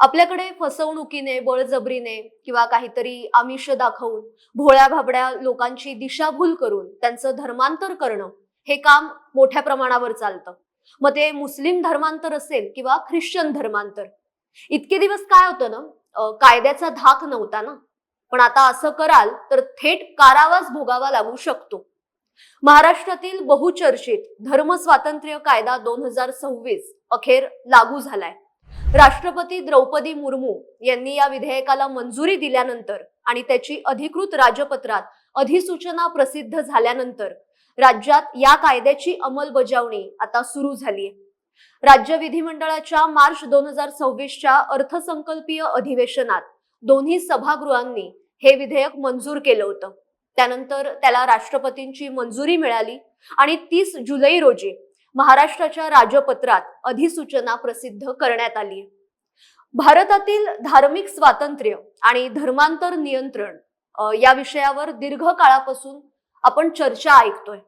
आपल्याकडे फसवणुकीने, बळजबरीने किंवा काहीतरी आमिष दाखवून भोळ्या भाबड्या लोकांची दिशाभूल करून त्यांचं धर्मांतर करणं हे काम मोठ्या प्रमाणावर चालतं. मग ते मुस्लिम धर्मांतर असेल किंवा ख्रिश्चन धर्मांतर. इतके दिवस काय होतं ना, कायद्याचा धाक नव्हता ना. पण आता असं कराल तर थेट कारावास भोगावा लागू शकतो. महाराष्ट्रातील बहुचर्चित धर्म स्वातंत्र्य कायदा 2026 अखेर लागू झालाय. राष्ट्रपती द्रौपदी मुर्मू यांनी या विधेयकाला मंजुरी दिल्यानंतर आणि त्याची अधिकृत राजपत्रात अधिसूचना प्रसिद्ध झाल्यानंतर राज्यात या कायद्याची अंमलबजावणी आता सुरू झालीय. राज्य विधिमंडळाच्या मार्च 2026च्या अर्थसंकल्पीय अधिवेशनात दोन्ही सभागृहांनी हे विधेयक मंजूर केलं होतं. त्यानंतर त्याला राष्ट्रपतींची मंजुरी मिळाली आणि 30 जुलै रोजी महाराष्ट्राच्या राजपत्रात अधिसूचना प्रसिद्ध करण्यात आली. भारतातील धार्मिक स्वातंत्र्य आणि धर्मांतर नियंत्रण या विषयावर दीर्घ काळापासून आपण चर्चा ऐकतोय.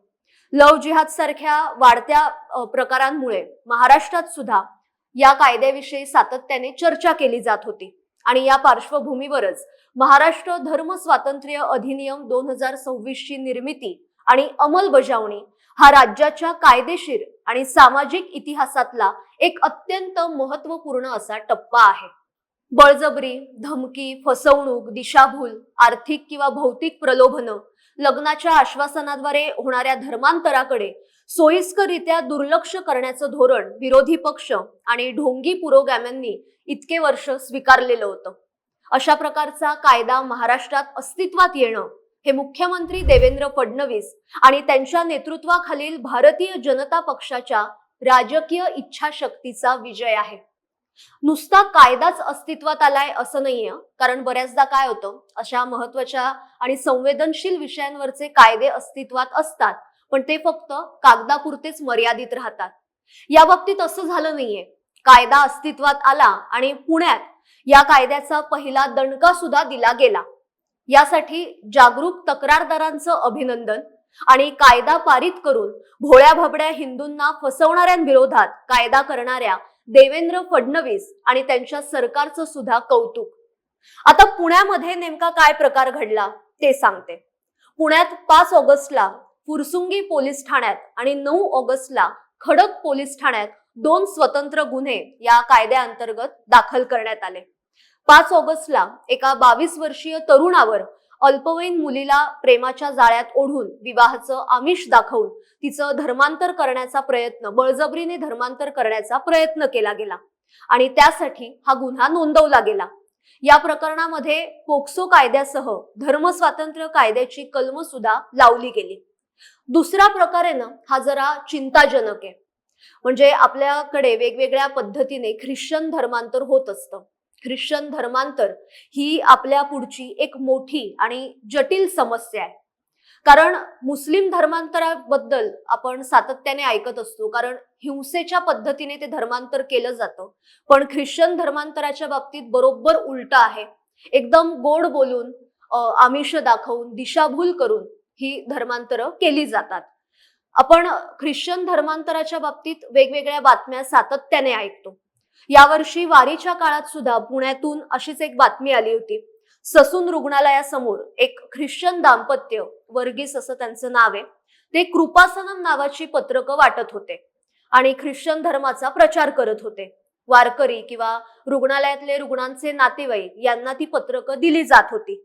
लव्ह जिहाद सारख्या वाढत्या प्रकारांमुळे महाराष्ट्रात सुद्धा या कायद्याविषयी सातत्याने चर्चा केली जात होती आणि या पार्श्वभूमीवरच महाराष्ट्र धर्म स्वातंत्र्य अधिनियम 2026 ची निर्मिती आणि अंमलबजावणी हा राज्याच्या कायदेशीर आणि सामाजिक इतिहासातला एक अत्यंत महत्वपूर्ण असा टप्पा आहे. बळजबरी, धमकी, फसवणूक, दिशाभूल, आर्थिक किंवा भौतिक प्रलोभन, लग्नाच्या आश्वासनाद्वारे होणाऱ्या धर्मांतराकडे सोयीस्कररित्या दुर्लक्ष करण्याचं धोरण विरोधी पक्ष आणि ढोंगी पुरोगाम्यांनी इतके वर्ष स्वीकारलेलं होतं. अशा प्रकारचा कायदा महाराष्ट्रात अस्तित्वात येणं हे मुख्यमंत्री देवेंद्र फडणवीस आणि त्यांच्या नेतृत्वाखालील भारतीय जनता पक्षाच्या राजकीय इच्छाशक्तीचा विजय आहे. नुसता कायदाच अस्तित्वात आलाय असं नाहीये, कारण बऱ्याचदा काय होतं, अशा महत्वाच्या आणि संवेदनशील विषयांवरचे कायदे अस्तित्वात असतात पण ते फक्त कागदापुरतेच मर्यादित राहतात. या बाबतीत असं झालं नाहीये. कायदा अस्तित्वात आला आणि पुण्यात या कायद्याचा पहिला दणका सुद्धा दिला गेला. यासाठी जागरूक तक्रारदारांचं अभिनंदन आणि कायदा पारित करून भोळ्या भाबड्या हिंदूंना फसवणाऱ्यांविरोधात कायदा करणाऱ्या देवेंद्र फडणवीस आणि त्यांच्या सरकारचं सुद्धा कौतुक. आता पुण्यामध्ये नेमका काय प्रकार घडला ते सांगते. पुण्यात 5 ऑगस्टला फुरसुंगी पोलीस ठाण्यात आणि 9 ऑगस्टला खडक पोलीस ठाण्यात 2 स्वतंत्र गुन्हे या कायद्याअंतर्गत दाखल करण्यात आले. 5 ऑगस्टला एका 22 वर्षीय तरुणावर अल्पवयीन मुलीला प्रेमाच्या जाळ्यात ओढून विवाहाचं आमिष दाखवून तिचं धर्मांतर करण्याचा प्रयत्न, बळजबरीने धर्मांतर करण्याचा प्रयत्न केला गेला आणि त्यासाठी हा गुन्हा नोंदवला गेला. या प्रकरणामध्ये पोक्सो कायद्यासह धर्म स्वातंत्र्य कायद्याची कलम सुद्धा लावली गेली. दुसरा प्रकार आहे ना, हा जरा चिंताजनक आहे. म्हणजे आपल्याकडे वेगवेगळ्या पद्धतीने ख्रिश्चन धर्मांतर होत असतं. ख्रिश्चन धर्मांतर ही आपल्या पुढची एक मोठी आणि जटिल समस्या आहे. कारण मुस्लिम धर्मांतराबद्दल आपण सातत्याने ऐकत असतो, कारण हिंसेच्या पद्धतीने ते धर्मांतर केलं जातं. पण ख्रिश्चन धर्मांतराच्या बाबतीत बरोबर उलट आहे. एकदम गोड बोलून, आमिष दाखवून, दिशाभूल करून ही धर्मांतरं केली जातात. आपण ख्रिश्चन धर्मांतराच्या बाबतीत वेगवेगळ्या बातम्या सातत्याने ऐकतो. यावर्षी वारीच्या काळात सुद्धा पुण्यातून अशीच एक बातमी आली होती. ससून रुग्णालयासमोर एक ख्रिश्चन दाम्पत्य, वर्गीस असं त्यांचं नाव आहे, ते कृपासनम नावाची पत्रकं वाटत होते आणि ख्रिश्चन धर्माचा प्रचार करत होते. वारकरी किंवा रुग्णालयातले रुग्णांचे नातेवाईक यांना ती पत्रकं दिली जात होती.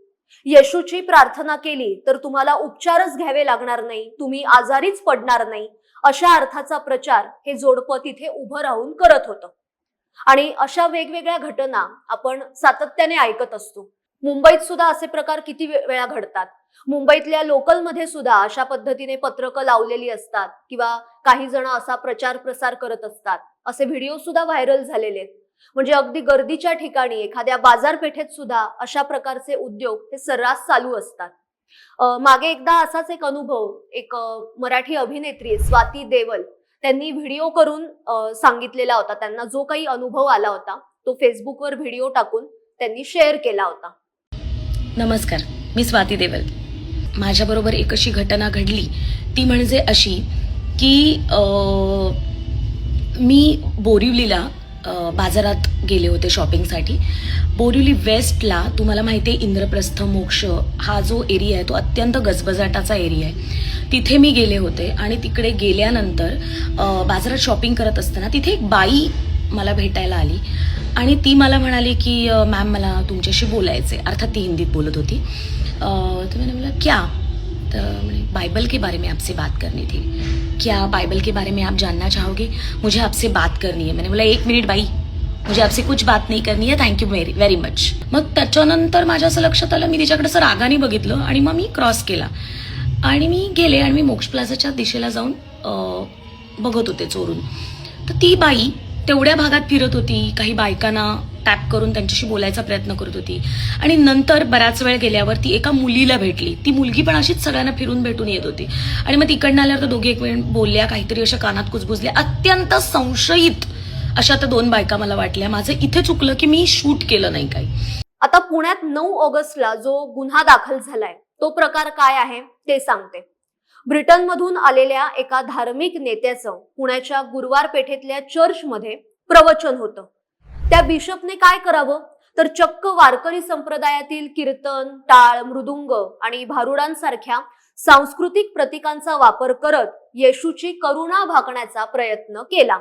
येशूची प्रार्थना केली तर तुम्हाला उपचारच घ्यावे लागणार नाही, तुम्ही आजारीच पडणार नाही, अशा अर्थाचा प्रचार हे जोडपं तिथे उभं राहून करत होतं. आणि अशा वेगवेगळ्या घटना आपण सातत्याने ऐकत असतो. मुंबईत सुद्धा असे प्रकार किती वेळा घडतात. मुंबईतल्या लोकलमध्ये सुद्धा अशा पद्धतीने पत्रकं लावलेली असतात किंवा काही जण असा प्रचार प्रसार करत असतात. असे व्हिडिओ सुद्धा व्हायरल झालेले आहेत. म्हणजे अगदी गर्दीच्या ठिकाणी, एखाद्या बाजारपेठेत सुद्धा अशा प्रकारचे उद्योग हे सर्रास चालू असतात. मागे एकदा असाच एक अनुभव एक मराठी अभिनेत्री स्वाती देवल त्यांनी व्हिडिओ करून सांगितलेला होता. त्यांना जो काही अनुभव आला होता तो फेसबुकवर व्हिडिओ टाकून त्यांनी शेअर केला होता. नमस्कार, मी स्वाती देवल. माझ्याबरोबर एक अशी घटना घडली, ती म्हणजे अशी की मी बोरिवलीला बाजारात गेले होते शॉपिंगसाठी. बोरिवली वेस्टला तुम्हाला माहिती आहे इंद्रप्रस्थ मोक्ष हा जो एरिया आहे तो अत्यंत गजबजाटाचा एरिया आहे. तिथे मी गेले होते आणि तिकडे गेल्यानंतर बाजारात शॉपिंग करत असताना तिथे एक बाई मला भेटायला आली आणि ती मला म्हणाली की मॅम मला तुमच्याशी बोलायचं आहे. अर्थात ती हिंदीत बोलत होती. तर मैंने बोला क्या? तो बाइबल के बारे में आपसे बात करनी थी. क्या बाइबल के बारे में आप जानना चाहोगे? मुझे आपसे बात करनी है. मैंने बोला 1 मिनिट बाई, मुझे आपसे कुछ बात नहीं करनी है, थँक्यू व्हेरी मच. मग त्याच्यानंतर माझ्या असं लक्षात आलं, मी तिच्याकडे असं रागाने बघितलं आणि मग मी क्रॉस केला आणि मी गेले आणि मी मोक्ष प्लाझाच्या दिशेला जाऊन बघत होते चोरून. तर ती बाई तेवढ्या भागात फिरत होती, काही बायकांना टॅप करून त्यांच्याशी बोलायचा प्रयत्न करत होती आणि नंतर बराच वेळ गेल्यावर ती एका मुलीला भेटली. ती मुलगी पण अशीच सगळ्यांना फिरून भेटून येत होती आणि मग तिकडनं आल्यावर तर दोघे एक वेळ बोलल्या, काहीतरी अशा कानात कुजबुजल्या. अत्यंत संशयित अशा त्या 2 बायका मला वाटल्या. माझं इथे चुकलं की मी शूट केलं नाही काही. आता पुण्यात 9 ऑगस्टला जो गुन्हा दाखल झालाय तो प्रकार काय आहे ते सांगते. ब्रिटनमधून आलेल्या एका धार्मिक नेत्याचं पुण्याच्या गुरुवार पेठेतल्या चर्चमध्ये प्रवचन होतं. त्या बिशपने काय करावं तर चक्क वारकरी संप्रदायातील कीर्तन, टाळ, मृदुंग आणि भारुडांसारख्या सांस्कृतिक प्रतीकांचा वापर करत येशूची करुणा भाकण्याचा प्रयत्न केला.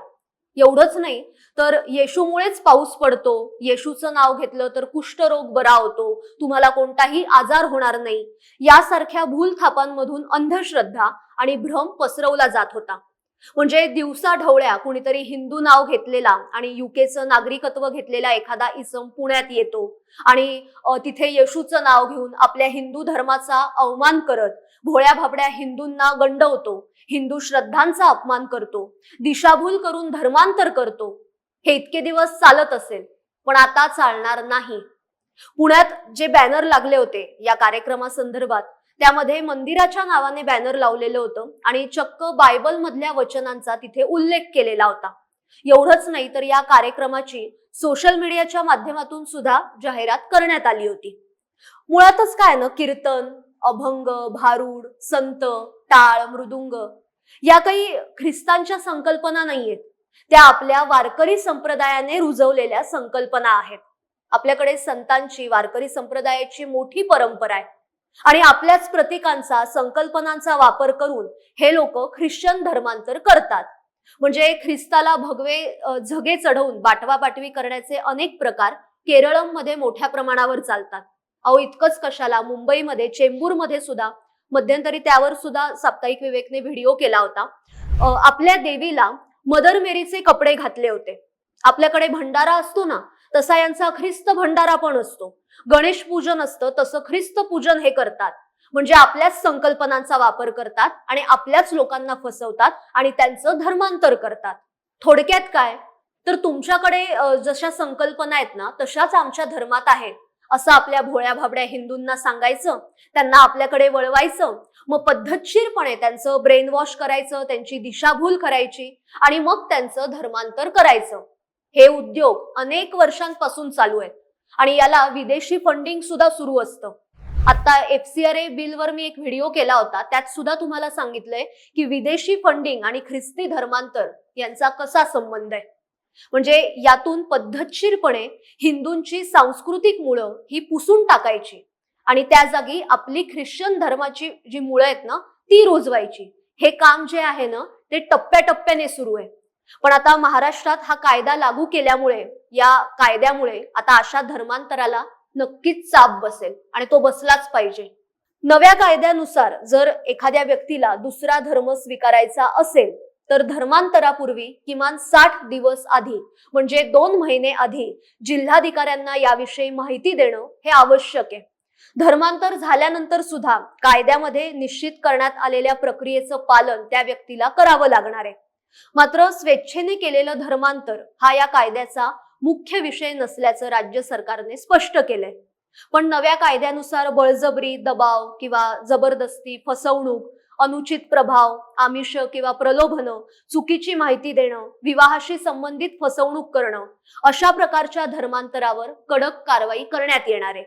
एवढंच नाही तर येशूमुळेच पाऊस पडतो, येशूचं नाव घेतलं तर कुष्ठरोग बरा होतो, तुम्हाला कोणताही आजार होणार नाही, यासारख्या भूलथापांमधून अंधश्रद्धा आणि भ्रम पसरवला जात होता. म्हणजे दिवसा ढवळ्या कुणीतरी हिंदू नाव घेतलेला आणि युकेचं नागरिकत्व घेतलेला एखादा इसम पुण्यात येतो आणि तिथे येशूचं नाव घेऊन आपल्या हिंदू धर्माचा अवमान करत भोळ्या भाबड्या हिंदूंना गंडवतो, हिंदू श्रद्धांचा अपमान करतो, दिशाभूल करून धर्मांतर करतो. हे इतके दिवस चालत असेल, पण आता चालणार नाही. पुण्यात जे बॅनर लागले होते या कार्यक्रमासंदर्भात त्यामध्ये मंदिराच्या नावाने बॅनर लावलेलं होतं आणि चक्क बायबल मधल्या वचनांचा तिथे उल्लेख केलेला होता. एवढंच नाही तर या कार्यक्रमाची सोशल मीडियाच्या माध्यमातून सुद्धा जाहिरात करण्यात आली होती. मुळातच काय ना, कीर्तन, अभंग, भारूड, संत, टाळ, मृदुंग या काही ख्रिस्तांच्या संकल्पना नाहीयेत. त्या आपल्या वारकरी संप्रदायाने रुजवलेल्या संकल्पना आहेत. आपल्याकडे संतांची, वारकरी संप्रदायाची मोठी परंपरा आहे आणि आपल्याच प्रतीकांचा, संकल्पनांचा वापर करून हे लोक ख्रिश्चन धर्मांतर करतात. म्हणजे ख्रिस्ताला भगवे झगे चढवून बाटवाबाटवी करण्याचे अनेक प्रकार केरळमध्ये मोठ्या प्रमाणावर चालतात. अहो इतकंच कशाला, मुंबईमध्ये चेंबूरमध्ये सुद्धा मध्यंतरी त्यावर सुद्धा साप्ताहिक विवेकने व्हिडिओ केला होता. आपल्या देवीला मदर मेरीचे कपडे घातले होते. आपल्याकडे भंडारा असतो ना, तसा यांचा ख्रिस्त भंडारा पण असतो. गणेश पूजन असतं तसं ख्रिस्त पूजन हे करतात. म्हणजे आपल्याच संकल्पनांचा वापर करतात आणि आपल्याच लोकांना फसवतात आणि त्यांचं धर्मांतर करतात. थोडक्यात काय तर तुमच्याकडे जशा संकल्पना आहेत ना तशाच आमच्या धर्मात आहेत असं आपल्या भोळ्या भाबड्या हिंदूंना सांगायचं, त्यांना आपल्याकडे वळवायचं, मग पद्धतशीरपणे त्यांचं ब्रेन वॉश करायचं, त्यांची दिशाभूल करायची आणि मग त्यांचं धर्मांतर करायचं. हे उद्योग अनेक वर्षांपासून चालू आहेत आणि याला विदेशी फंडिंग सुद्धा सुरू असतं. आता FCRA बिलवर मी एक व्हिडिओ केला होता, त्यात सुद्धा तुम्हाला सांगितलंय की विदेशी फंडिंग आणि ख्रिस्ती धर्मांतर यांचा कसा संबंध आहे. म्हणजे यातून पद्धतशीरपणे हिंदूंची सांस्कृतिक मुळं ही पुसून टाकायची आणि त्या जागी आपली ख्रिश्चन धर्माची जी मुळं आहेत ना ती रुजवायची. हे काम जे आहे ना ते टप्प्याटप्प्याने सुरू आहे. पण आता महाराष्ट्रात हा कायदा लागू केल्यामुळे, या कायद्यामुळे आता अशा धर्मांतराला नक्कीच चाप बसेल आणि तो बसलाच पाहिजे. नव्या कायद्यानुसार जर एखाद्या व्यक्तीला दुसरा धर्म स्वीकारायचा असेल तर धर्मांतरापूर्वी किमान 60 दिवस आधी म्हणजे 2 महिने आधी जिल्हाधिकाऱ्यांना याविषयी माहिती देणं हे आवश्यक आहे. धर्मांतर झाल्यानंतर सुद्धा कायद्यामध्ये निश्चित करण्यात आलेल्या प्रक्रियेचं पालन त्या व्यक्तीला करावं लागणार आहे. मात्र स्वेच्छेने केलेलं धर्मांतर हा या कायद्याचा मुख्य विषय नसल्याचं राज्य सरकारने स्पष्ट केलंय. पण नव्या कायद्यानुसार बळजबरी, दबाव किंवा जबरदस्ती, फसवणूक, अनुचित प्रभाव, आमिष किंवा प्रलोभन, चुकीची माहिती देणं, विवाहाशी संबंधित फसवणूक करणं अशा प्रकारच्या धर्मांतरावर कडक कारवाई करण्यात येणार आहे.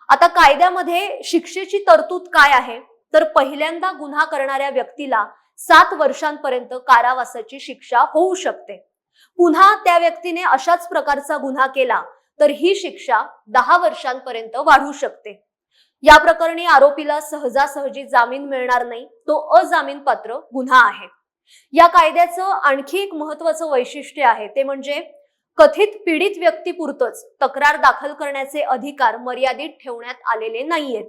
आता कायद्यामध्ये शिक्षेची तरतूद काय आहे तर पहिल्यांदा गुन्हा करणाऱ्या व्यक्तीला 7 वर्षांपर्यंत कारावासाची शिक्षा होऊ शकते. पुन्हा त्या व्यक्तीने अशाच प्रकारचा गुन्हा केला तर ही शिक्षा 10 वर्षांपर्यंत वाढू शकते. या प्रकरणी आरोपीला सहजासहजी जामीन मिळणार नाही, तो अजामीनपात्र गुन्हा आहे. या कायद्याचं आणखी एक महत्त्वाचं वैशिष्ट्य आहे ते म्हणजे कथित पीडित व्यक्तीपुरतच तक्रार दाखल करण्याचे अधिकार मर्यादित ठेवण्यात आलेले नाहीयेत.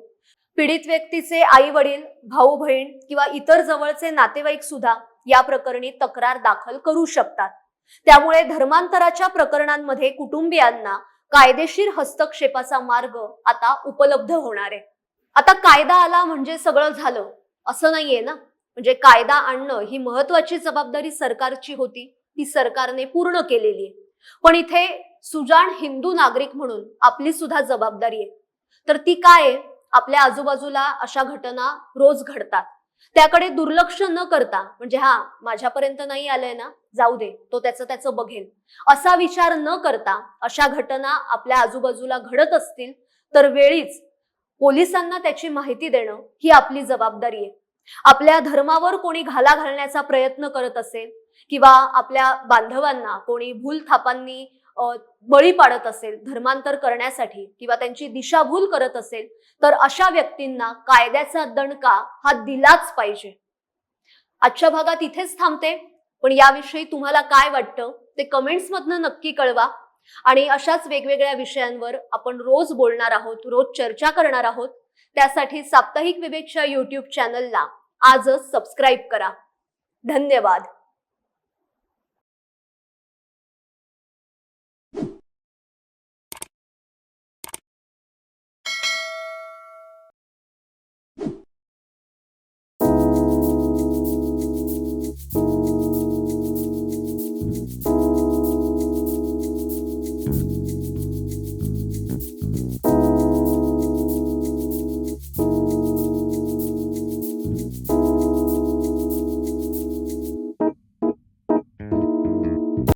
पीडित व्यक्तीचे आई वडील, भाऊ बहीण किंवा इतर जवळचे नातेवाईक सुद्धा या प्रकरणी तक्रार दाखल करू शकतात. त्यामुळे धर्मांतराच्या प्रकरणांमध्ये कुटुंबियांना कायदेशीर हस्तक्षेपाचा मार्ग आता उपलब्ध होणार आहे. आता कायदा आला म्हणजे सगळं झालं असं नाहीये ना. म्हणजे कायदा आणणं ही महत्वाची जबाबदारी सरकारची होती, ती सरकारने पूर्ण केलेली आहे. पण इथे सुजाण हिंदू नागरिक म्हणून आपली सुद्धा जबाबदारी आहे. तर ती काय आहे? आपल्या आजूबाजूला अशा घटना रोज घडतात, त्याकडे दुर्लक्ष न करता, म्हणजे माझ्यापर्यंत नाही आलंय ना, जाऊ दे, तो त्याचं बघेल, असा विचार न करता अशा घटना आपल्या आजूबाजूला घडत असतील तर वेळीच पोलिसांना त्याची माहिती देणं ही आपली जबाबदारी आहे. आपल्या धर्मावर कोणी घाला घालण्याचा प्रयत्न करत असेल किंवा आपल्या बांधवांना कोणी भूल थापांनी बळी पाडत असेल धर्मांतर करण्यासाठी किंवा त्यांची दिशाभूल करत असेल तर अशा व्यक्तींना कायद्याचा दणका हा दिलाच पाहिजे. आजच्या भागात इथेच थांबते, पण याविषयी तुम्हाला काय वाटतं ते कमेंट्स मधनं नक्की कळवा. आणि अशाच वेगवेगळ्या विषयांवर आपण रोज बोलणार आहोत, रोज चर्चा करणार आहोत. त्यासाठी साप्ताहिक विवेकच्या YouTube चॅनलला आजच सबस्क्राईब करा. धन्यवाद.